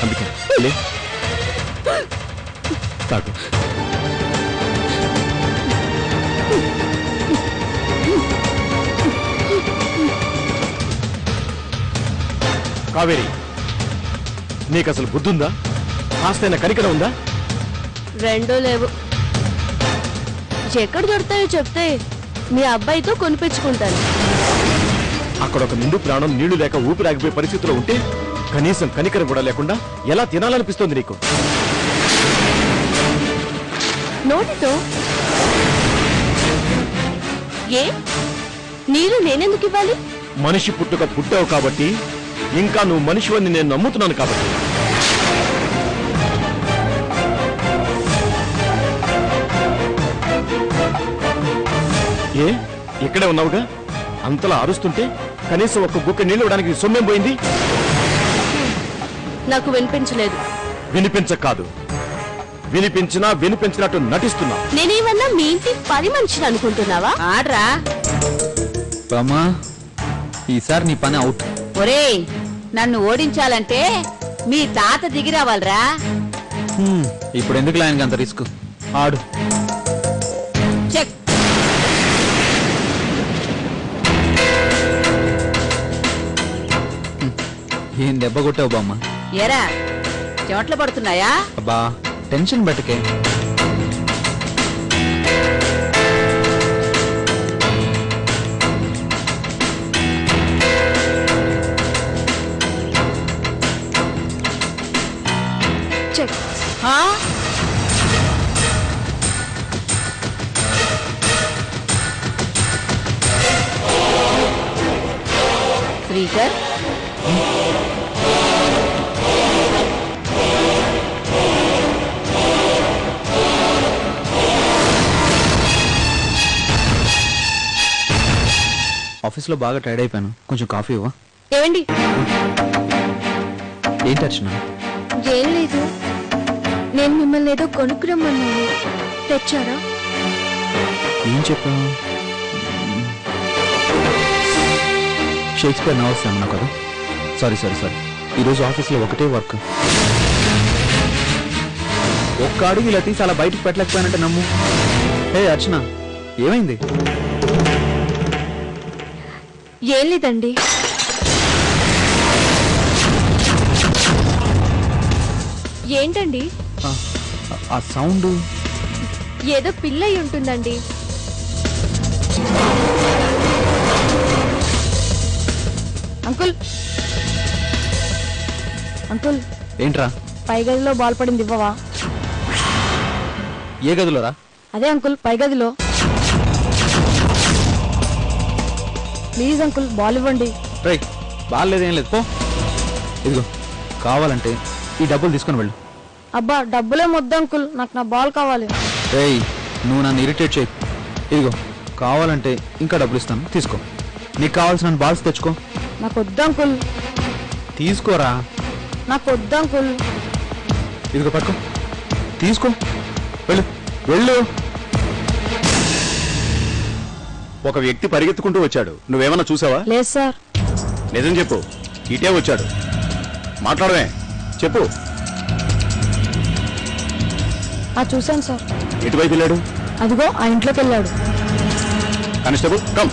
అంబిక లే తాగు. కావేరి, నీకు అసలు బుద్ధుందా? కాస్తైనా కనికరం ఉందా? రెండూ లేవు. ఎక్కడ దొరుకుతాయో చెప్తే మీ అబ్బాయితో కొనిపించుకుంటాను. అక్కడ ఒక నిండు ప్రాణం నీళ్లు లేక ఊపిరాగిపోయే పరిస్థితిలో ఉంటే కనీసం కనికరం కూడా లేకుండా ఎలా తినాలనిపిస్తోంది నీకు? నోటితో ఏ నీరు నేనెందుకు ఇవ్వాలి? మనిషి పుట్టుక పుట్టావు కాబట్టి, ఇంకా నువ్వు మనిషివని నేను నమ్ముతున్నాను కాబట్టి. ఏ ఇక్కడే ఉన్నావుగా, అంతలా అరుస్తుంటే కనీసం ఒక్క గుక్క నీళ్ళు ఇవ్వడానికి సొమ్మేం పోయింది? నాకు వినిపించలేదు. వినిపించక కాదు, వినిపించినా వినిపించినట్టు నటిస్తున్నా. నేనేమన్నా మీ ఇంటి పని మనిషిని అనుకుంటున్నావా? ఆడ్రా బామ్మా, ఈసారి నీ పని అవుట్. ఒరేయ్, నన్ను ఓడించాలంటే మీ తాత దిగి రావాలరా. ఇప్పుడు ఎందుకు లైన్గా అంత రిస్క్? ఆడు. చెక్. ఏం దెబ్బ కొట్టావు బామ్మ? ఏరా చెమట్లు పడుతున్నాయా? అబ్బా టెన్షన్ పెట్టకే. చెక్. శ్రీకర్, ఆఫీస్లో బాగా టైర్డ్ అయిపోయాను, కొంచెం కాఫీ ఇవ్వ. ఏమండి? ఏంటి అర్చన? ఏం లేదు, నేను మిమ్మల్ని ఏదో కొనుక్కురమ్మన్నాను, తెచ్చారా? ఏం చెప్పాను? షేక్స్పియర్ నవల్స్ ఏమన్నా కదా? సారీ సారీ సారీ, ఈరోజు ఆఫీస్లో ఒకటే వర్క్. ఒక్క అడుగు ఇలా తీసి అలా బయటకు పెట్టలేకపోయానంటే నమ్ము. హే అర్చన, ఏమైంది? ఏం లేదండి. ఏంటండి ఆ సౌండ్? ఏదో పిల్ల అయి ఉంటుందండి. అంకుల్, అంకుల్, ఏంట్రా? పై గదిలో బాల్ పడింది, ఇవ్వవా? ఏ గదిలోరా? అదే అంకుల్, పై గదిలో. ప్లీజ్ అంకుల్, బాల్ ఇవ్వండి. రైట్, బాల్ లేదేం లేదు, పో. ఇదిగో, కావాలంటే ఈ డబ్బులు తీసుకొని వెళ్ళు. అబ్బా, డబ్బులే వద్దు అంకుల్, నాకు నా బాల్ కావాలి. రేయ్, నువ్వు నన్ను ఇరిటేట్ చేయి. ఇదిగో, కావాలంటే ఇంకా డబ్బులు ఇస్తాను, తీసుకో. నీకు కావాల్సిన బాల్స్ తెచ్చుకో. నాకు వద్దు అంకుల్. తీసుకోరా. నాకు వద్దు అంకుల్. ఇదిగో పట్టుకో, తీసుకో, వెళ్ళు వెళ్ళు. ఒక వ్యక్తి పరిగెత్తుకుంటూ వచ్చాడు, నువ్వేమన్నా చూసావా? లేదు సార్. నిజం చెప్పు, ఇటే వచ్చాడు. మాట్లాడమే, చెప్పు. చూశాను సార్. ఎటువైపు వెళ్ళాడు? అదిగో ఆ ఇంట్లోకి వెళ్ళాడు. Constable come.